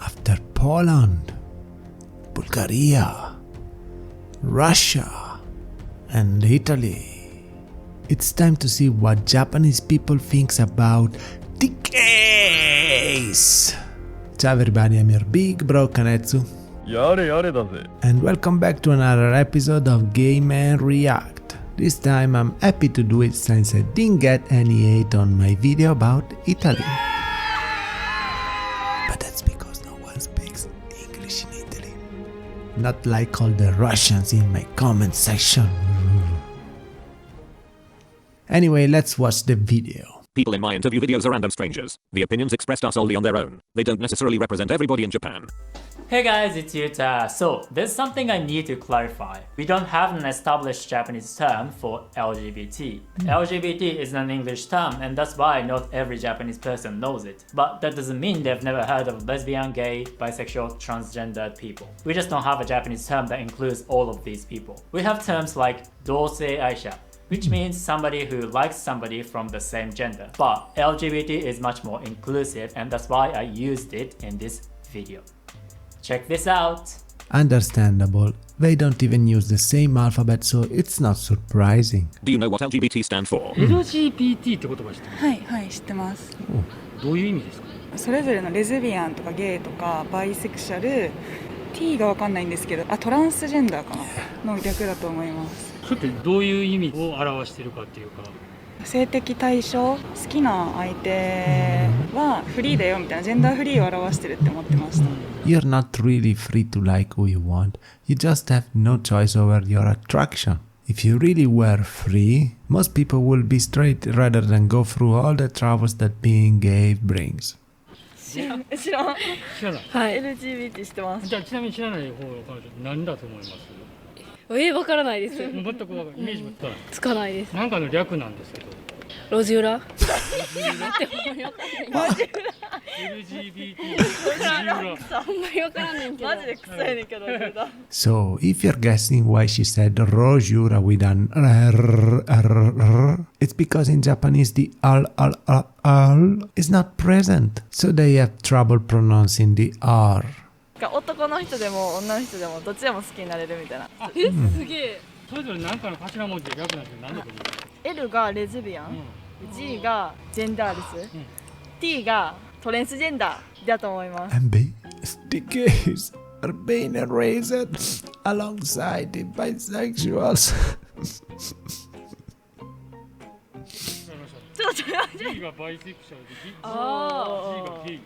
After Poland, Bulgaria, Russia, and Italy, it's time to see what Japanese people think about the gays. Ciao everybody, I'm your big bro Kanetsu. And welcome back to another episode of Gay Man React. This time I'm happy to do it since I didn't get any hate on my video about Italy. But that's because no one speaks English in Italy. Not like all the Russians in my comment section. Anyway, let's watch the video. People in my interview videos are random strangers. The opinions expressed are solely on their own. They don't necessarily represent everybody in Japan. Hey guys, it's Yuta. So, there's something I need to clarify. We don't have an established Japanese term for LGBT. LGBT is an English term, and that's why not every Japanese person knows it. But that doesn't mean they've never heard of lesbian, gay, bisexual, transgender people. We just don't have a Japanese term that includes all of these people. We have terms like dōsei aisha, which means somebody who likes somebody from the same gender. But LGBT is much more inclusive, and that's why I used it in this video. Check this out! Understandable. They don't even use the same alphabet, so it's not surprising. Do you know what LGBT stand for? LGBT って言葉知ってます？はいはい知ってます。どういう意味ですか？それぞれのレズビアンとかゲイとかバイセクシャル、T がわかんないんですけど、トランスジェンダーかなの逆だと思います。それってどういう意味を表しているかっていうか。性的対象、好きな相手はフリーだよみたいなジェンダーフリーを表してるって思ってました。You're not really free to like who you want. You just have no choice over your attraction. If you really were free, most people would be straight rather than go through all the troubles that being gay brings. 知らん。知らない。はい。LGBT 知ってます。じゃあちなみに知らない方の彼女何だと思います？わからないです。全くわからない。イメージもつかない。つかないです。なんかの略なんですけど。路地裏？路地裏 LGBT 路地裏。あんまりわからないけど。マジで臭いねんけど。So, if you're guessing why she said rojura with an it's because in Japanese the al is not present. So they have trouble pronouncing the R. 男の人でも女の人でもどっちでも好きになれるみたいな。すげえ。それぞれ何かの頭文字で略なんですけど何だと思います？ L がレズビアン、G がジェンダーレス、T がトレンスジェンダーだと思います。And B, the gays are being erased alongside the bisexuals. G がバイセクシャルで G がゲイ。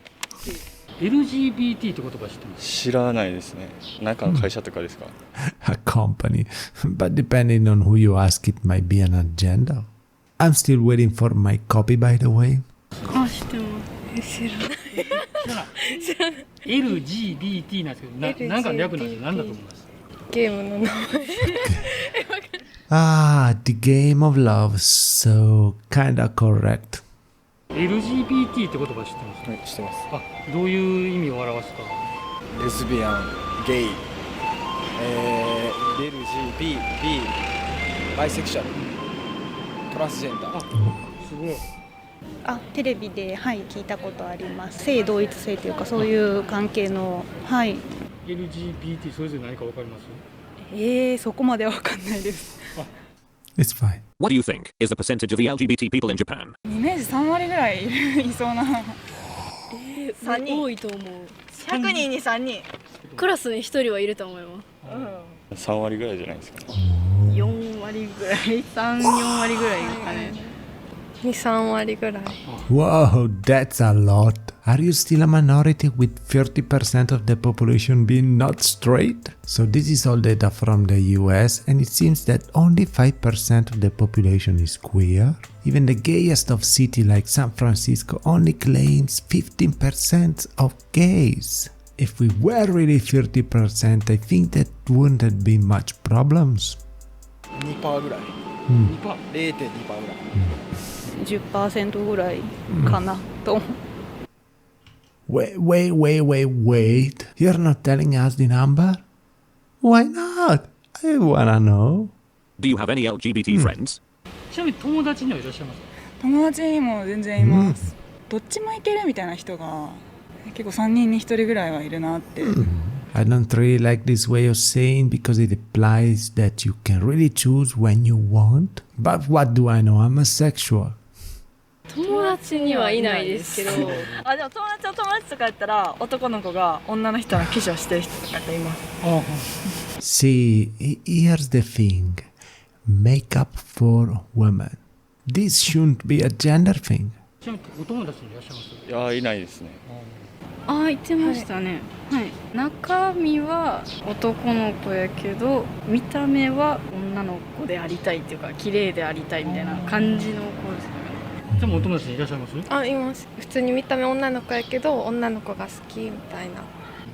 LGBT って言葉知ってます？知らないですね。なんかの会社とかですか？ A company, but depending on who you ask, it might be an agenda. I'm still waiting for my copy, by the way. あ、知ってます。知らない。知らない。LGBT なんですけど、なんかの略なんですけど、何だと思います？ゲームの名前。Ah, the game of love, so kinda correct. LGBT って言葉知ってます？はい、知ってます。あ、どういう意味を表すか？レズビアン、ゲイ、LGBT、バイセクシャル、トランスジェンダー。すごい。テレビで聞いたことあります。性同一性というかそういう関係のLGBT それぞれ何かわかります？そこまでわかんないです。It's fine. What do you think is the percentage of the LGBT people in Japan? イメージ3割ぐらいいそうな。3人多いと思う。100人に3人。クラスに1人はいると思います。3割ぐらいじゃないですか。4割ぐらい、3、4割ぐらいですかね。2、3割ぐらい。Whoa, that's a lot. Are you still a minority with 30% of the population being not straight? So this is all data from the US, and it seems that only 5% of the population is queer. Even the gayest of cities like San Francisco only claims 15% of gays. If we were really 30%, I think that wouldn't have been much problems. 2% ぐらい。0.2% ぐらい。10% ぐらいかなと。Wait. You're not telling us the number? Why not? I wanna know. Do you have any LGBT friends? ちなみに友達にはいらっしゃいますか？友達にも全然います。どっちもいけるみたいな人が結構3人に1人ぐらいはいるなって。I don't really like this way of saying because it implies that you can really choose when you want. But what do I know? I'm a sexual. 友達にはいないですけどあ、でも友達とかやったら男の子が女の人の化粧してる人とかっています。See, here's the thing. Makeup for women. This shouldn't be a gender thing. ちなみにお友達にいらっしゃいます？いやいないですね。言ってましたね。はい。中身は男の子やけど、見た目は女の子でありたいっていうか、綺麗でありたいみたいな感じの子ですね。でもお友達にいらっしゃいます？います。普通に見た目女の子やけど女の子が好きみたいな。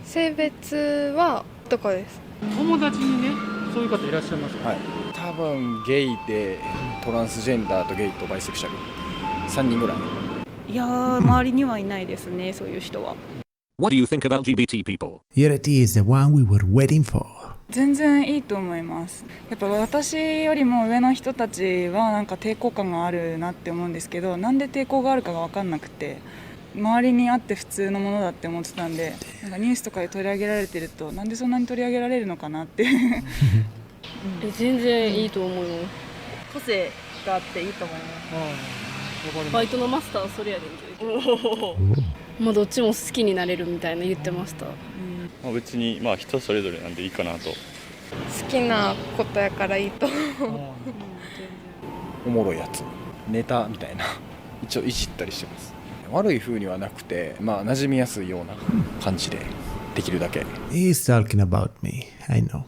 性別は男です。友達にね、そういう方いらっしゃいますか？はい、多分ゲイでトランスジェンダーとゲイとバイセクシャル3人ぐらい。いやー、周りにはいないですね、そういう人は。What do you think of LGBT people? Here it is, the one we were waiting for. 全然いいと思います。やっぱ私よりも上の人たちはなんか抵抗感があるなって思うんですけど、なんで抵抗があるかが分かんなくて、周りにあって普通のものだって思ってたんで、なんかニュースとかで取り上げられてると、なんでそんなに取り上げられるのかなって全然いいと思うよ。個性があっていいと思います。バイトのマスターはそれやねんけど、どっちも好きになれるみたいな言ってました。別に人それぞれなんでいいかなと。好きなことやからいいと思う。おもろいやつ、ネタみたいな一応いじったりしてます。悪い風にはなくて、馴染みやすいような感じでできるだけ。He's talking about me. I know.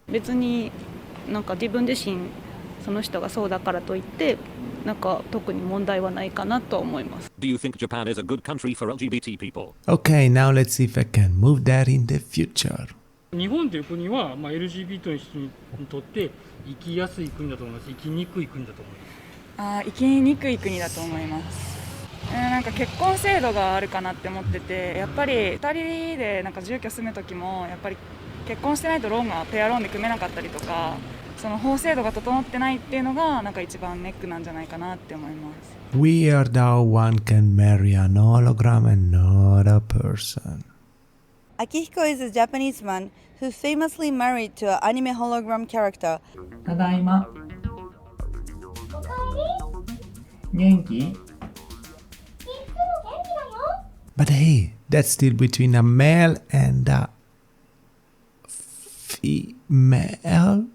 別になんか自分自身その人がそうだからといってなんか特に問題はないかなと思います。Do you think Japan is a good country for LGBT people? Okay, now let's see if I can move that in the future. 日本という国は、LGBT の人にとって生きやすい国だと思います。生きにくい国だと思います。生きにくい国だと思います。なんか結婚制度があるかなって思ってて、やっぱり2人でなんか住居住む時もやっぱり結婚してないとローンがペアローンで組めなかったりとか、その法制度が整ってないっていうのがなんか一番ネックなんじゃないかなって思います。 Weird how one can marry an hologram and not a person. Akihiko is a Japanese man who's famously married to an anime hologram character. ただいま。元気？ But hey, that's still between a male and a female?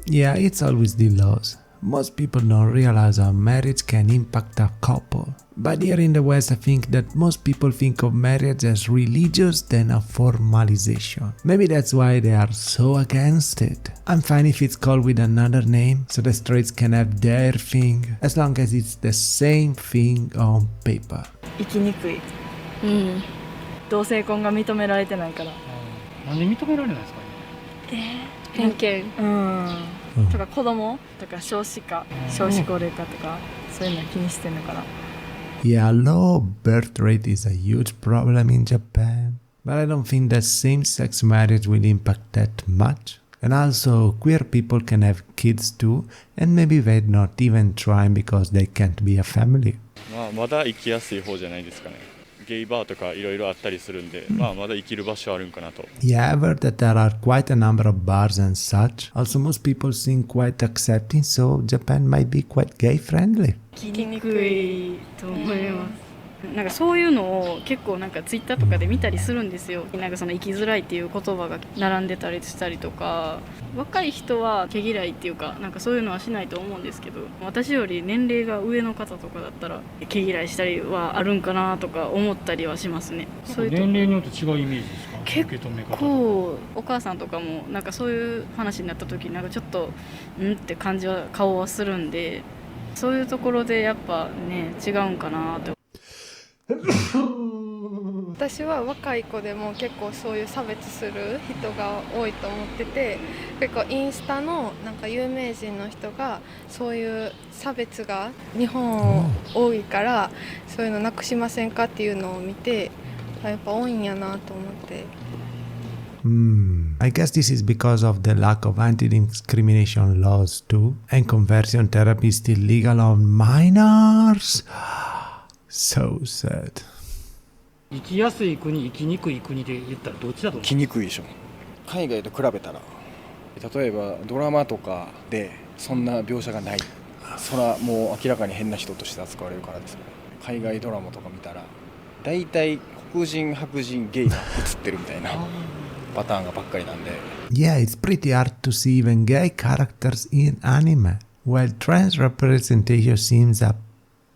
Yeah, it's always the laws. Most people don't realize how marriage can impact a couple. But here in the West, I think that most people think of marriage as religious than a formalization. Maybe that's why they are so against it. I'm fine if it's called with another name, so the straights can have their thing, as long as it's the same thing on paper. 生きにくい。同性婚が認められてないから。なんで認められないんですかね。偏見。とか子供とか少子化、少子高齢化とかそういうの気にしてるのかな。Yeah, low birth rate is a huge problem in Japan, but I don't think that same-sex marriage will impact that much. And also, queer people can have kids too, and maybe they're not even trying because they can't be a family. まだ生きやすい方じゃないですかね。ゲイバーとかいろいろあったりするんで、まだ生きる場所あるんかなと。Yeah, I've heard that there are quite a number of bars and such. Also, most people seem quite accepting, so Japan might be quite gay-friendly. 生きにくいと思います。なんかそういうのを結構なんかツイッターとかで見たりするんですよ。なんかその生きづらいっていう言葉が並んでたりしたりとか、若い人は毛嫌いっていうかなんかそういうのはしないと思うんですけど、私より年齢が上の方とかだったら毛嫌いしたりはあるんかなとか思ったりはしますね。そういう年齢によって違うイメージですか？結構お母さんとかもなんかそういう話になった時なんかちょっとって感じは顔はするんで、そういうところでやっぱね違うんかなって。私は若い子でも結構そういう差別する人が多いと思ってて、結構インスタのなんか有名人の人がそういう差別が日本多いからそういうのなくしませんかっていうのを見て、やっぱ多いんやなと思って。I guess this is because of the lack of anti-discrimination laws too, and conversion therapy is still legal on minors. So sad. 生きやすい国、生きにくい国で言ったらどっちだと思う？生きにくいでしょ。海外と比べたら、例えばドラマとかでそんな描写がない。そらもう明らかに変な人として扱われるからですね。海外ドラマとか見たら大体黒人白人ゲイが映ってるみたいなパターンがばっかりなんで。 Yeah, it's pretty hard to see even gay characters in anime, while trans representation seems a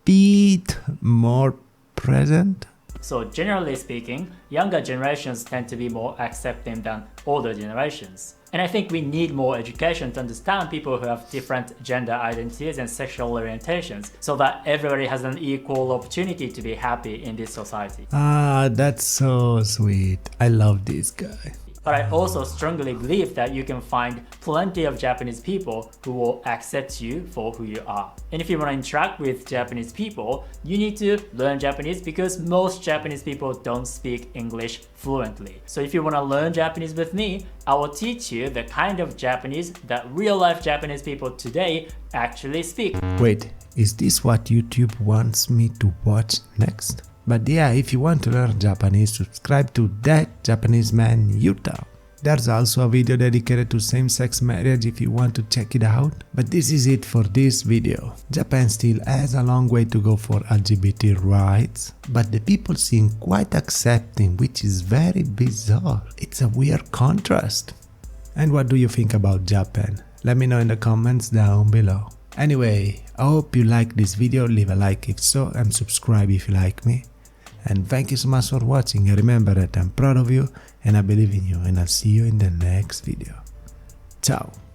bit more present. So generally speaking, younger generations tend to be more accepting than older generations. And I think we need more education to understand people who have different gender identities and sexual orientations, so that everybody has an equal opportunity to be happy in this society. Ah, that's so sweet. I love this guy. But I also strongly believe that you can find plenty of Japanese people who will accept you for who you are. And if you want to interact with Japanese people, you need to learn Japanese because most Japanese people don't speak English fluently. So if you want to learn Japanese with me, I will teach you the kind of Japanese that real-life Japanese people today actually speak. Wait, is this what YouTube wants me to watch next? But yeah, if you want to learn Japanese, subscribe to That Japanese Man YouTube. There's also a video dedicated to same-sex marriage if you want to check it out. But this is it for this video. Japan still has a long way to go for LGBT rights, but the people seem quite accepting, which is very bizarre. It's a weird contrast. And what do you think about Japan? Let me know in the comments down below. Anyway, I hope you like this video, leave a like if so, and subscribe if you like me. And thank you so much for watching, and remember that I'm proud of you and I believe in you, and I'll see you in the next video. Ciao!